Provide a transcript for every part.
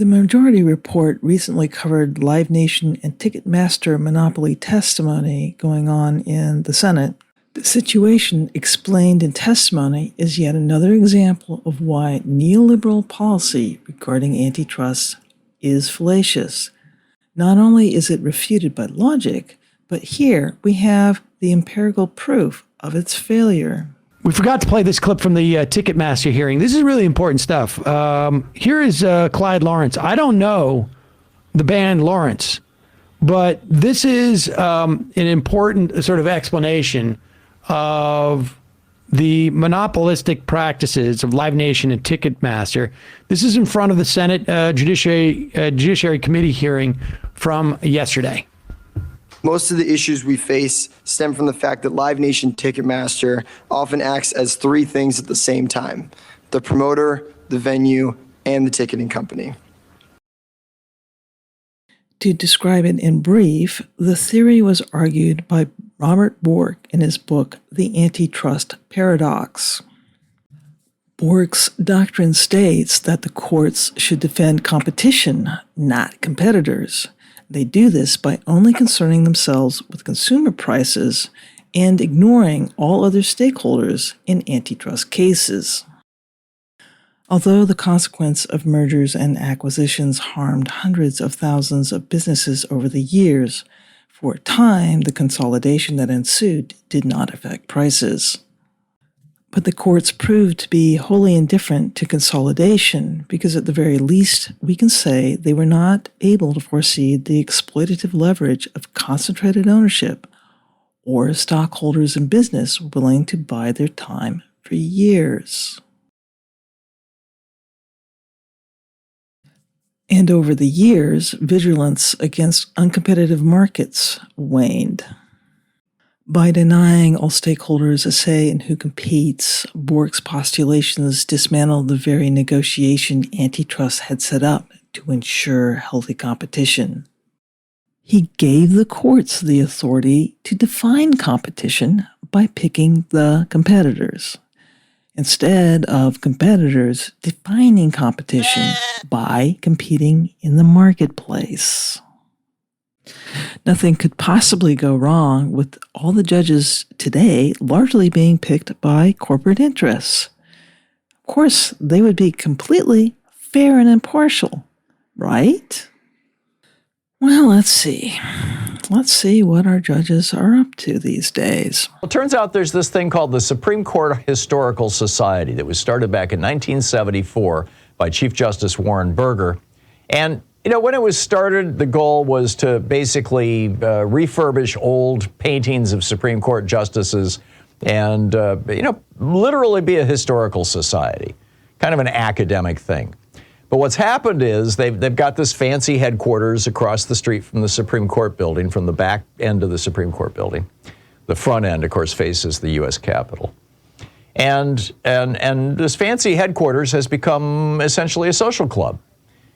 The majority report recently covered Live Nation and Ticketmaster monopoly testimony going on in the Senate. The situation explained in testimony is yet another example of why neoliberal policy regarding antitrust is fallacious. Not only is it refuted by logic, but here we have the empirical proof of its failure. We forgot to play this clip from the Ticketmaster hearing. This is really important stuff. Here is Clyde Lawrence. I don't know the band Lawrence, but this is an important sort of explanation of the monopolistic practices of Live Nation and Ticketmaster. This is in front of the Senate Judiciary Committee hearing from yesterday. Most of the issues we face stem from the fact that Live Nation Ticketmaster often acts as three things at the same time: the promoter, the venue, and the ticketing company. To describe it in brief, the theory was argued by Robert Bork in his book, The Antitrust Paradox. Bork's doctrine states that the courts should defend competition, not competitors. They do this by only concerning themselves with consumer prices and ignoring all other stakeholders in antitrust cases. Although the consequence of mergers and acquisitions harmed hundreds of thousands of businesses over the years, for a time the consolidation that ensued did not affect prices. But the courts proved to be wholly indifferent to consolidation because at the very least we can say they were not able to foresee the exploitative leverage of concentrated ownership or stockholders in business willing to buy their time for years. And over the years, vigilance against uncompetitive markets waned. By denying all stakeholders a say in who competes, Bork's postulations dismantled the very negotiation antitrust had set up to ensure healthy competition. He gave the courts the authority to define competition by picking the competitors, instead of competitors defining competition by competing in the marketplace. Nothing could possibly go wrong with all the judges today largely being picked by corporate interests. Of course, they would be completely fair and impartial, right? Well, let's see. Let's see what our judges are up to these days. Well, it turns out there's this thing called the Supreme Court Historical Society that was started back in 1974 by Chief Justice Warren Burger. And when it was started, the goal was to basically refurbish old paintings of Supreme Court justices and, literally be a historical society, kind of an academic thing. But what's happened is they've got this fancy headquarters across the street from the Supreme Court building, from the back end of the Supreme Court building. The front end, of course, faces the U.S. Capitol. And this fancy headquarters has become essentially a social club.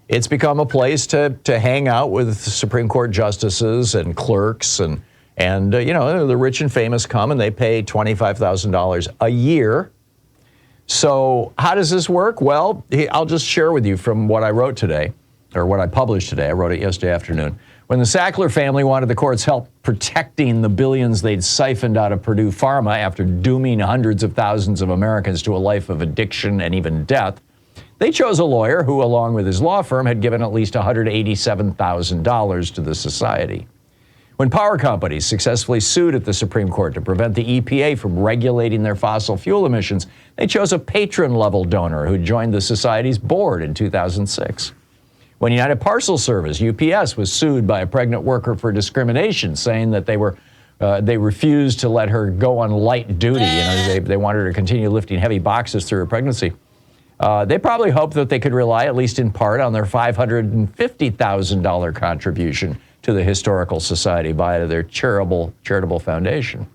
It's become a place to hang out with Supreme Court justices and clerks and the rich and famous come and they pay $25,000 a year. So how does this work? Well, I'll just share with you from what I wrote today, or what I published today. I wrote it yesterday afternoon. When the Sackler family wanted the court's help protecting the billions they'd siphoned out of Purdue Pharma after dooming hundreds of thousands of Americans to a life of addiction and even death, they chose a lawyer who, along with his law firm, had given at least $187,000 to the society. When power companies successfully sued at the Supreme Court to prevent the EPA from regulating their fossil fuel emissions, they chose a patron-level donor who joined the society's board in 2006. When United Parcel Service, UPS, was sued by a pregnant worker for discrimination, saying that they refused to let her go on light duty. They wanted her to continue lifting heavy boxes through her pregnancy. They probably hoped that they could rely, at least in part, on their $550,000 contribution to the Historical Society via their charitable foundation.